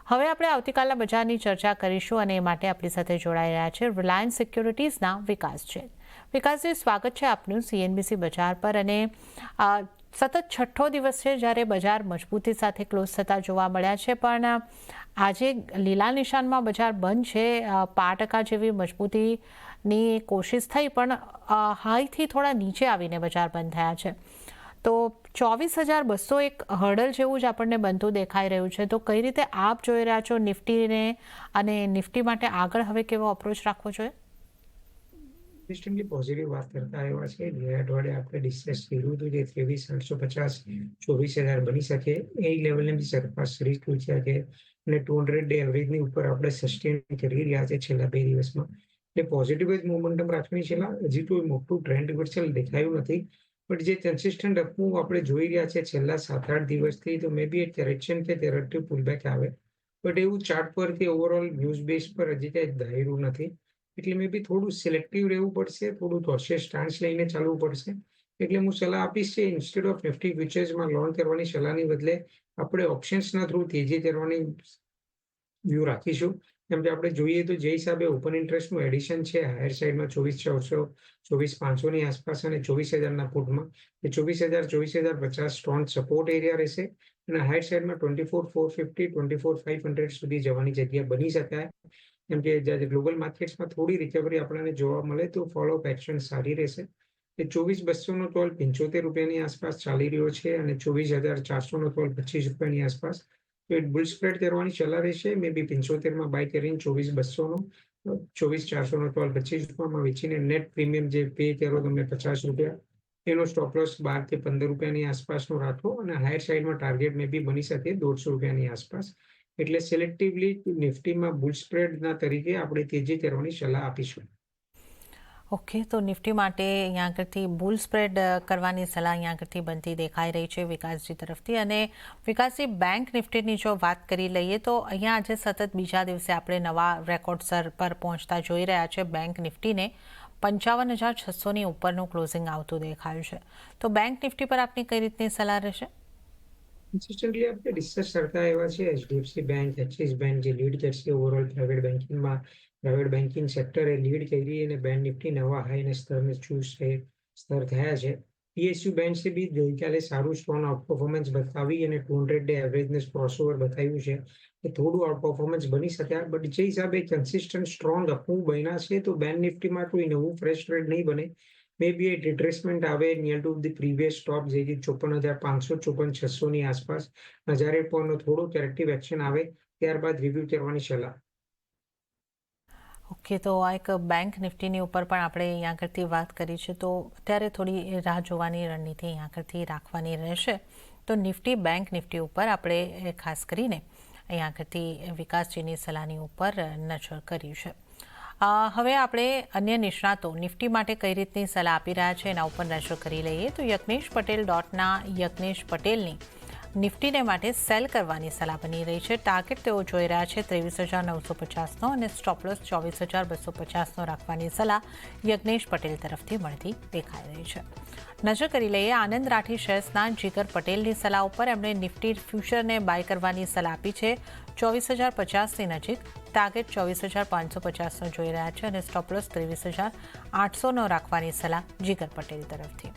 હવે આપણે આવતીકાલના બજારની ચર્ચા કરીશું અને એ માટે આપણી સાથે જોડાઈ રહ્યા છે રિલાયન્સ સિક્યોરિટીઝના વિકાસ છે. વિકાસજી, સ્વાગત છે આપનું CNBC બજાર પર. અને સતત છઠ્ઠો દિવસ છે જ્યારે બજાર મજબૂતી સાથે ક્લોઝ થતા જોવા મળ્યા છે, પણ આજે લીલા નિશાનમાં બજાર બંધ છે. 5% જેવી મજબૂતીની કોશિશ થઈ, પણ હાઈથી થોડા નીચે આવીને બજાર બંધ થયા છે. તો 24,200 હર્ડલ જેવું જ આપણને બનતું દેખાઈ રહ્યું છે. તો કઈ રીતે આપ જોઈ રહ્યા છો નિફ્ટીને, અને નિફ્ટી માટે આગળ હવે કેવો અપ્રોચ રાખવો જોઈએ? ઇન્ટરેસ્ટિંગલી પોઝિટિવ વાત કરતા આવ્યા છે. ગયા અઠવાડિયે આપણે ડિસ્કસ કર્યું હતું જે 23,850 24,000 બની શકે એ લેવલને બી સરપાસ કરી ચૂક્યા છે અને 200 ડે એવરેજની ઉપર આપણે સસ્ટેન કરી રહ્યા છે છેલ્લા 2 દિવસમાં. એટલે પોઝિટિવ જ મોમેન્ટમ રાખવાની છે. હજી કોઈ મોટું ટ્રેન્ડ રિવર્સલ દેખાયું નથી, બટ જે કન્સિસ્ટન્ટ અપમૂવ આપણે જોઈ રહ્યા છે છેલ્લા 7-8 દિવસથી, તો મે બી એક કરેક્શન કે કરેક્ટિવ પુલબેક આવે. બટ એવું ચાર્ટ પર કે ઓવરઓલ ન્યૂઝ બેઝ પર હજી કંઈ ધાર્યું નથી. એટલે મે બી થોડું સિલેક્ટિવ રહેવું પડશે, થોડું કોશિયસ સ્ટાન્સ લઈને ચાલવું પડશે. એટલે હું સલાહ આપીશ કે ઇન્સ્ટેડ ઓફ નિફ્ટી ફ્યુચર્સમાં લોન કરવાની સલાહની બદલે આપણે ઓપ્શન્સના થ્રુ તેજી કરવાની વ્યૂ રાખીશું. કેમ કે આપણે જોઈએ તો જે હિસાબે ઓપન ઇન્ટરેસ્ટનું એડિશન છે હાયર સાઇડમાં 24,400 24,500ની આસપાસ અને 24,000ના પુટમાં, એ 24,000 24,050 સ્ટ્રોંગ સપોર્ટ એરિયા રહેશે અને હાયર સાઇડમાં 24,450 24,500 સુધી જવાની જગ્યા બની શકાય. કેમ કે જ્યારે ગ્લોબલ માર્કેટ્સમાં થોડી રિકવરી આપણને જોવા મળે તો ફોલોઅપ એક્શન સારી રહેશે. એ 24,200નો ટોલ 75 રૂપિયાની આસપાસ ચાલી રહ્યો છે અને 24,400નો ટોલ 25 રૂપિયાની આસપાસ. તો એ બુલ સ્પ્રેડ કરવાની સલાહ રહેશે. મે બી 75માં બાય કરીને 24,200નો 24,400નો ટોલ 25 રૂપિયામાં વેચીને નેટ પ્રીમિયમ જે પે કરો તમે 50 રૂપિયા, એનો સ્ટોપ લોસ 12 કે 15 રૂપિયાની આસપાસનો રાખો અને હાયર સાઇડમાં ટાર્ગેટ મે બી બની શકે 150 રૂપિયાની આસપાસ. એટલે સિલેક્ટિવલી નિફ્ટીમાં બુલ સ્પ્રેડના તરીકે આપણે તેજી કરવાની સલાહ આપીશું. ઓકે, તો નિફ્ટી માટે અહીંયા આગળથી બુલ સ્પ્રેડ કરવાની સલાહ અહીંયા આગળથી બનતી દેખાઈ રહી છે વિકાસજી તરફથી. અને વિકાસજી, બેંક નિફ્ટીની જો વાત કરી લઈએ તો અહીંયા આજે સતત બીજા દિવસે આપણે નવા રેકોર્ડ સર પર પહોંચતા જોઈ રહ્યા છે. બેંક નિફ્ટીને 55,600ની ઉપરનું ક્લોઝિંગ આવતું દેખાયું છે. તો બેંક નિફ્ટી પર આપની કઈ રીતની સલાહ રહેશે? કન્સિસ્ટન્ટલી આપણે ડિસ્કસ કરતા એવા છે HDFC બેંક, એક્સિસ બેંક જે લીડ કરશે ઓવરઓલ પ્રાઇવેટ બેન્કિંગમાં. પ્રાઇવેટ બેન્કિંગ સેક્ટરે લીડ કરી અને બેંક નિફ્ટી નવા હાઈને સ્તર થયા છે. PSU બેંક્સે બી ગઈકાલે સારું સ્ટ્રોંગ આઉટ પરફોર્મન્સ બતાવી અને 200 ડે એવરેજને ક્રોસઓવર બતાવ્યું છે કે થોડું આઉટ પરફોર્મન્સ બની શક્યા. બટ જે હિસાબે કન્સિસ્ટન્ટ સ્ટ્રોંગ અપમૂવ બન્યા છે તો બેંક નિફ્ટીમાં કોઈ નવું ફ્રેશ ટ્રેડ નહીં બને. મે બી એ રિટ્રેસમેન્ટ આવે near to the previous stop જે 54,500 54,600ની આસપાસ 1,000 પોઈન્ટનો થોડો કરેક્ટિવ એક્શન આવે ત્યારબાદ રિવ્યૂ કરવાની સલાહ. ઓકે, તો આ એક બેંક નિફ્ટીની ઉપર પણ આપણે અહીંયા આગળથી વાત કરી છે. તો અત્યારે થોડી રાહ જોવાની રણનીતિ અહીંયા આગળથી રાખવાની રહેશે. તો નિફ્ટી, બેંક નિફ્ટી ઉપર આપણે ખાસ કરીને અહીંયા આગળથી વિકાસજીની સલાહની ઉપર નજર કરી છે. હવે આપણે અન્ય નિષ્ણાતો નિફ્ટી માટે કઈ રીતની સલાહ આપી રહ્યા છે એના ઉપર નજર કરી લઈએ. તો યજ્ઞેશ પટેલ .ના યજ્ઞેશ પટેલની નિફ્ટીને માટે સેલ કરવાની સલાહ બની રહી છે. ટાર્ગેટ તેઓ જોઈ રહ્યા છે 23,950નો અને સ્ટોપલોસ 24,250નો રાખવાની સલાહ યજ્ઞેશ પટેલ તરફથી મળતી દેખાઈ રહી છે. નજર કરી લઈએ આનંદ રાઠી શેર્સના જીગર પટેલની સલાહ ઉપર. એમણે નિફ્ટી ફ્યુચરને બાય કરવાની સલાહ આપી છે 24,050ની નજીક. ટાર્ગેટ 24,550નો જોઈ રહ્યા છે અને સ્ટોપલોસ 23,800નો રાખવાની સલાહ જીગર પટેલ તરફથી.